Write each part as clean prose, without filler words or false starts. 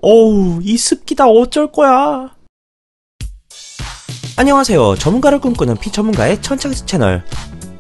어우, 이 습기 다 어쩔 거야. 안녕하세요. 전문가를 꿈꾸는 피전문가의 천창스 채널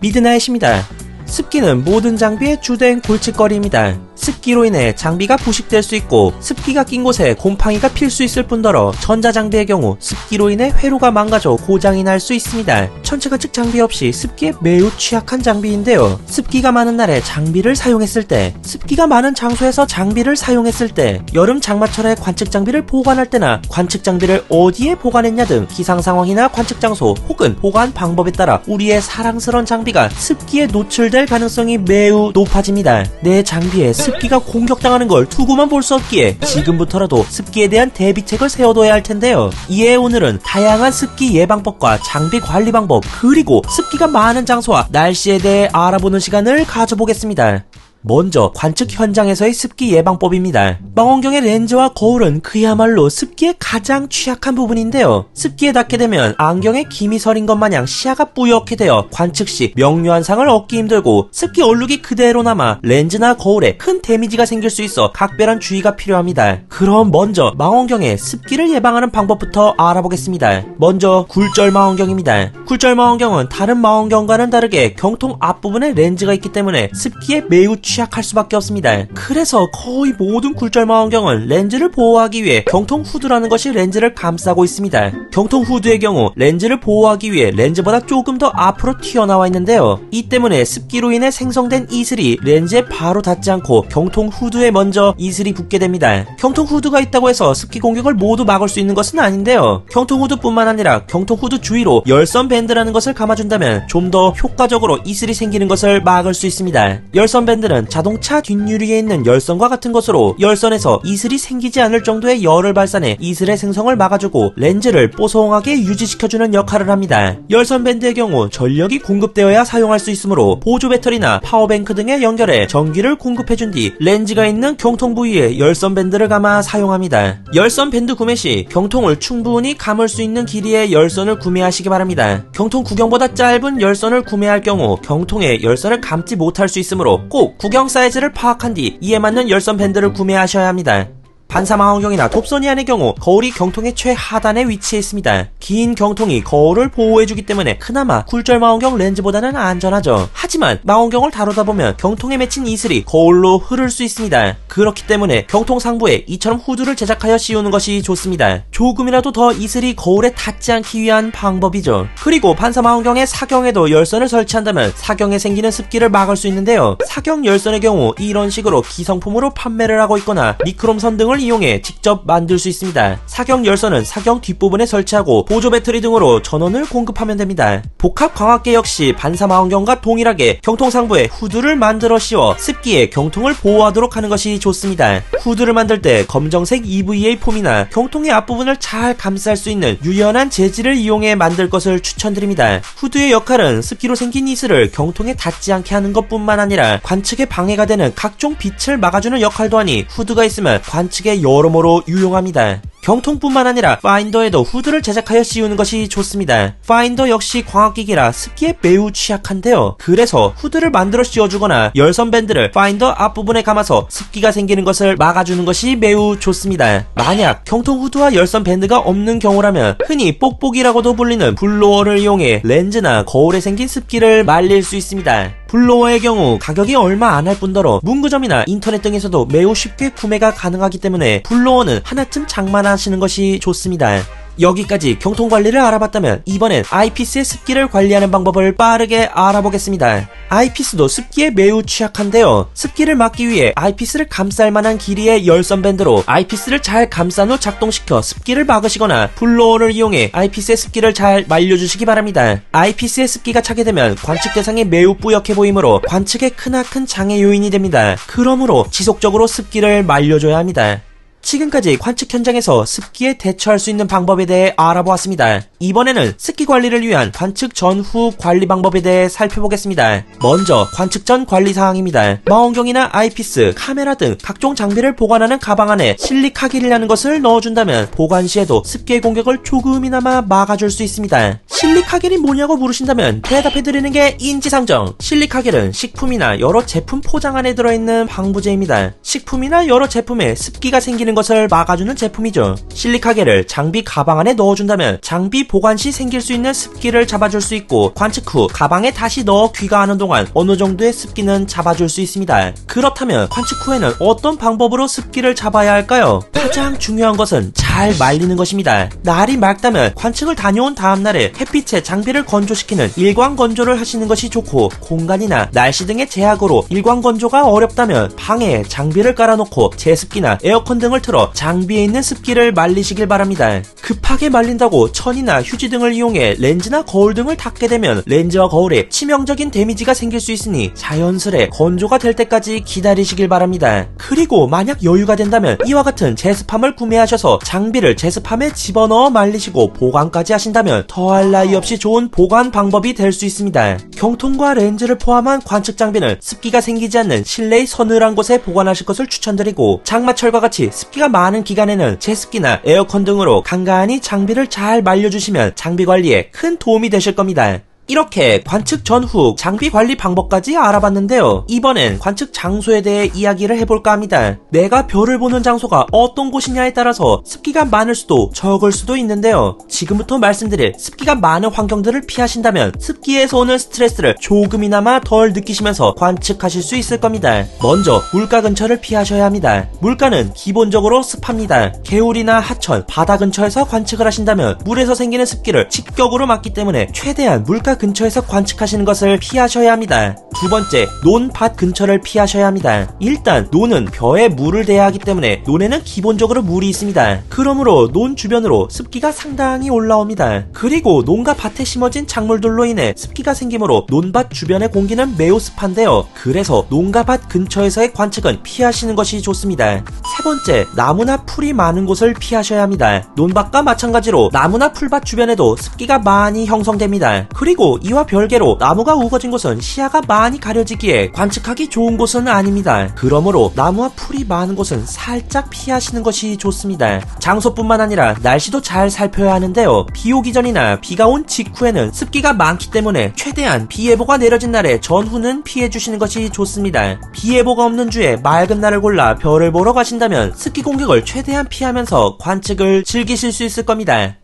미드나잇입니다. 습기는 모든 장비의 주된 골칫거리입니다. 습기로 인해 장비가 부식될 수 있고 습기가 낀 곳에 곰팡이가 필 수 있을 뿐더러 전자장비의 경우 습기로 인해 회로가 망가져 고장이 날 수 있습니다. 천체가 즉 장비 없이 습기에 매우 취약한 장비인데요. 습기가 많은 날에 장비를 사용했을 때, 습기가 많은 장소에서 장비를 사용했을 때, 여름 장마철에 관측 장비를 보관할 때나 관측 장비를 어디에 보관했냐 등 기상 상황이나 관측 장소 혹은 보관 방법에 따라 우리의 사랑스러운 장비가 습기에 노출될 가능성이 매우 높아집니다. 내 장비에 습기가 공격당하는 걸 두고만 볼 수 없기에 지금부터라도 습기에 대한 대비책을 세워둬야 할 텐데요. 이에 오늘은 다양한 습기 예방법과 장비 관리 방법, 그리고 습기가 많은 장소와 날씨에 대해 알아보는 시간을 가져보겠습니다. 먼저 관측 현장에서의 습기 예방법입니다. 망원경의 렌즈와 거울은 그야말로 습기에 가장 취약한 부분인데요. 습기에 닿게 되면 안경에 김이 서린 것 마냥 시야가 뿌옇게 되어 관측 시 명료한 상을 얻기 힘들고 습기 얼룩이 그대로 남아 렌즈나 거울에 큰 데미지가 생길 수 있어 각별한 주의가 필요합니다. 그럼 먼저 망원경의 습기를 예방하는 방법부터 알아보겠습니다. 먼저 굴절 망원경입니다. 굴절 망원경은 다른 망원경과는 다르게 경통 앞부분에 렌즈가 있기 때문에 습기에 매우 취약할 수밖에 없습니다. 그래서 거의 모든 굴절 망원경은 렌즈를 보호하기 위해 경통 후드라는 것이 렌즈를 감싸고 있습니다. 경통 후드의 경우 렌즈를 보호하기 위해 렌즈보다 조금 더 앞으로 튀어나와 있는데요. 이 때문에 습기로 인해 생성된 이슬이 렌즈에 바로 닿지 않고 경통 후드에 먼저 이슬이 붙게 됩니다. 경통 후드가 있다고 해서 습기 공격을 모두 막을 수 있는 것은 아닌데요. 경통 후드뿐만 아니라 경통 후드 주위로 열선 밴드라는 것을 감아준다면 좀 더 효과적으로 이슬이 생기는 것을 막을 수 있습니다. 열선 밴드는 자동차 뒷유리에 있는 열선과 같은 것으로 열선에서 이슬이 생기지 않을 정도의 열을 발산해 이슬의 생성을 막아주고 렌즈를 뽀송하게 유지시켜주는 역할을 합니다. 열선 밴드의 경우 전력이 공급되어야 사용할 수 있으므로 보조 배터리나 파워뱅크 등에 연결해 전기를 공급해준 뒤 렌즈가 있는 경통 부위에 열선 밴드를 감아 사용합니다. 열선 밴드 구매 시 경통을 충분히 감을 수 있는 길이의 열선을 구매하시기 바랍니다. 경통 구경보다 짧은 열선을 구매할 경우 경통에 열선을 감지 못할 수 있으므로 꼭 구경 사이즈를 파악한 뒤 이에 맞는 열선 밴드를 구매하셔야 합니다. 반사 망원경이나 돕소니안의 경우 거울이 경통의 최하단에 위치해 있습니다. 긴 경통이 거울을 보호해주기 때문에 그나마 굴절 망원경 렌즈보다는 안전하죠. 하지만 망원경을 다루다 보면 경통에 맺힌 이슬이 거울로 흐를 수 있습니다. 그렇기 때문에 경통 상부에 이처럼 후드를 제작하여 씌우는 것이 좋습니다. 조금이라도 더 이슬이 거울에 닿지 않기 위한 방법이죠. 그리고 반사 망원경의 사경에도 열선을 설치한다면 사경에 생기는 습기를 막을 수 있는데요. 사경 열선의 경우 이런 식으로 기성품으로 판매를 하고 있거나 미크롬 선 등을 이용해 직접 만들 수 있습니다. 사경 열선은 사경 뒷부분에 설치하고 보조 배터리 등으로 전원을 공급하면 됩니다. 복합 광학계 역시 반사 망원경과 동일하게 경통 상부에 후드를 만들어 씌워 습기에 경통을 보호하도록 하는 것이 좋습니다. 후드를 만들 때 검정색 EVA 폼이나 경통의 앞부분을 잘 감쌀 수 있는 유연한 재질을 이용해 만들 것을 추천드립니다. 후드의 역할은 습기로 생긴 이슬을 경통에 닿지 않게 하는 것뿐만 아니라 관측에 방해가 되는 각종 빛을 막아주는 역할도 하니 후드가 있으면 관측에 여러모로 유용합니다. 경통뿐만 아니라 파인더에도 후드를 제작하여 씌우는 것이 좋습니다. 파인더 역시 광학기기라 습기에 매우 취약한데요. 그래서 후드를 만들어 씌워주거나 열선 밴드를 파인더 앞부분에 감아서 습기가 생기는 것을 막아주는 것이 매우 좋습니다. 만약 경통 후드와 열선 밴드가 없는 경우라면 흔히 뽁뽁이라고도 불리는 블로어를 이용해 렌즈나 거울에 생긴 습기를 말릴 수 있습니다. 블로어의 경우 가격이 얼마 안 할 뿐더러 문구점이나 인터넷 등에서도 매우 쉽게 구매가 가능하기 때문에 블로어는 하나쯤 장만하시는 것이 좋습니다. 여기까지 경통관리를 알아봤다면 이번엔 아이피스의 습기를 관리하는 방법을 빠르게 알아보겠습니다. 아이피스도 습기에 매우 취약한데요. 습기를 막기 위해 아이피스를 감쌀 만한 길이의 열선 밴드로 아이피스를 잘 감싼 후 작동시켜 습기를 막으시거나 블로어를 이용해 아이피스의 습기를 잘 말려주시기 바랍니다. 아이피스의 습기가 차게 되면 관측 대상이 매우 뿌옇게 보이므로 관측에 크나큰 장애 요인이 됩니다. 그러므로 지속적으로 습기를 말려줘야 합니다. 지금까지 관측 현장에서 습기에 대처할 수 있는 방법에 대해 알아보았습니다. 이번에는 습기 관리를 위한 관측 전후 관리 방법에 대해 살펴보겠습니다. 먼저 관측 전 관리 사항입니다. 망원경이나 아이피스, 카메라 등 각종 장비를 보관하는 가방 안에 실리카겔이라는 것을 넣어준다면 보관 시에도 습기의 공격을 조금이나마 막아줄 수 있습니다. 실리카겔이 뭐냐고 물으신다면 대답해드리는 게 인지상정. 실리카겔은 식품이나 여러 제품 포장 안에 들어있는 방부제입니다. 식품이나 여러 제품에 습기가 생기는 되는 것을 막아주는 제품이죠. 실리카겔을 장비 가방 안에 넣어준다면 장비 보관 시 생길 수 있는 습기를 잡아줄 수 있고 관측 후 가방에 다시 넣어 귀가하는 동안 어느 정도의 습기는 잡아줄 수 있습니다. 그렇다면 관측 후에는 어떤 방법으로 습기를 잡아야 할까요? 가장 중요한 것은 잘 말리는 것입니다. 날이 맑다면 관측을 다녀온 다음날에 햇빛에 장비를 건조시키는 일광 건조를 하시는 것이 좋고, 공간이나 날씨 등의 제약으로 일광 건조가 어렵다면 방에 장비를 깔아놓고 제습기나 에어컨 등을 틀어 장비에 있는 습기를 말리시길 바랍니다. 급하게 말린다고 천이나 휴지 등을 이용해 렌즈나 거울 등을 닦게 되면 렌즈와 거울에 치명적인 데미지가 생길 수 있으니 자연스레 건조가 될 때까지 기다리시길 바랍니다. 그리고 만약 여유가 된다면 이와 같은 제습함을 구매하셔서 장비를 제습함에 집어넣어 말리시고 보관까지 하신다면 더할 나위 없이 좋은 보관 방법이 될 수 있습니다. 경통과 렌즈를 포함한 관측 장비는 습기가 생기지 않는 실내의 서늘한 곳에 보관하실 것을 추천드리고, 장마철과 같이 습기가 많은 기간에는 제습기나 에어컨 등으로 간간히 장비를 잘 말려주시면 장비 관리에 큰 도움이 되실 겁니다. 이렇게 관측 전후 장비 관리 방법까지 알아봤는데요. 이번엔 관측 장소에 대해 이야기를 해볼까 합니다. 내가 별을 보는 장소가 어떤 곳이냐에 따라서 습기가 많을 수도 적을 수도 있는데요. 지금부터 말씀드릴 습기가 많은 환경들을 피하신다면 습기에서 오는 스트레스를 조금이나마 덜 느끼시면서 관측하실 수 있을 겁니다. 먼저 물가 근처를 피하셔야 합니다. 물가는 기본적으로 습합니다. 개울이나 하천, 바다 근처에서 관측을 하신다면 물에서 생기는 습기를 직격으로 막기 때문에 최대한 물가 근처에서 관측하시는 것을 피하셔야 합니다. 두 번째, 논밭 근처를 피하셔야 합니다. 일단 논은 벼에 물을 대야 하기 때문에 논에는 기본적으로 물이 있습니다. 그러므로 논 주변으로 습기가 상당히 올라옵니다. 그리고 논과 밭에 심어진 작물들로 인해 습기가 생기므로 논밭 주변의 공기는 매우 습한데요. 그래서 논과 밭 근처에서의 관측은 피하시는 것이 좋습니다. 세 번째, 나무나 풀이 많은 곳을 피하셔야 합니다. 논밭과 마찬가지로 나무나 풀밭 주변에도 습기가 많이 형성됩니다. 그리고 이와 별개로 나무가 우거진 곳은 시야가 많이 가려지기에 관측하기 좋은 곳은 아닙니다. 그러므로 나무와 풀이 많은 곳은 살짝 피하시는 것이 좋습니다. 장소뿐만 아니라 날씨도 잘 살펴야 하는데요. 비 오기 전이나 비가 온 직후에는 습기가 많기 때문에 최대한 비 예보가 내려진 날에 전후는 피해주시는 것이 좋습니다. 비 예보가 없는 주에 맑은 날을 골라 별을 보러 가신다면 습기 공격을 최대한 피하면서 관측을 즐기실 수 있을 겁니다.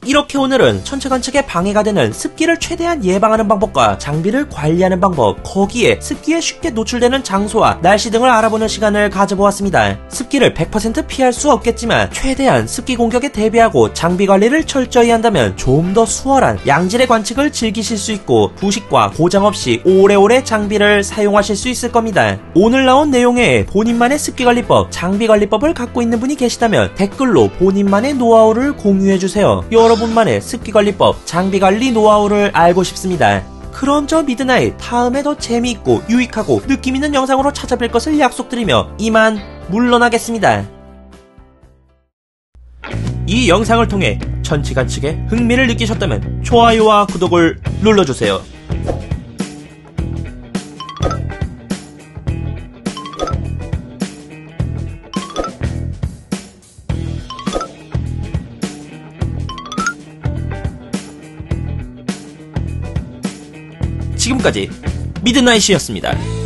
이렇게 오늘은 천체 관측에 방해가 되는 습기를 최대한 예방하는 방법과 장비를 관리하는 방법, 거기에 습기에 쉽게 노출되는 장소와 날씨 등을 알아보는 시간을 가져보았습니다. 습기를 100% 피할 수 없겠지만 최대한 습기 공격에 대비하고 장비 관리를 철저히 한다면 좀 더 수월한 양질의 관측을 즐기실 수 있고 부식과 고장 없이 오래오래 장비를 사용하실 수 있을 겁니다. 오늘 나온 내용에 본인만의 습기 관리법, 장비 관리법을 갖고 있는 분이 계시다면 댓글로 본인만의 노하우를 공유해주세요. 여러분만의 습기관리법, 장비관리 노하우를 알고 싶습니다. 그럼 저 미드나잇 다음에 더 재미있고 유익하고 느낌있는 영상으로 찾아뵐 것을 약속드리며 이만 물러나겠습니다. 이 영상을 통해 천체 관측에 흥미를 느끼셨다면 좋아요와 구독을 눌러주세요. 지금까지 미드나잇이었습니다.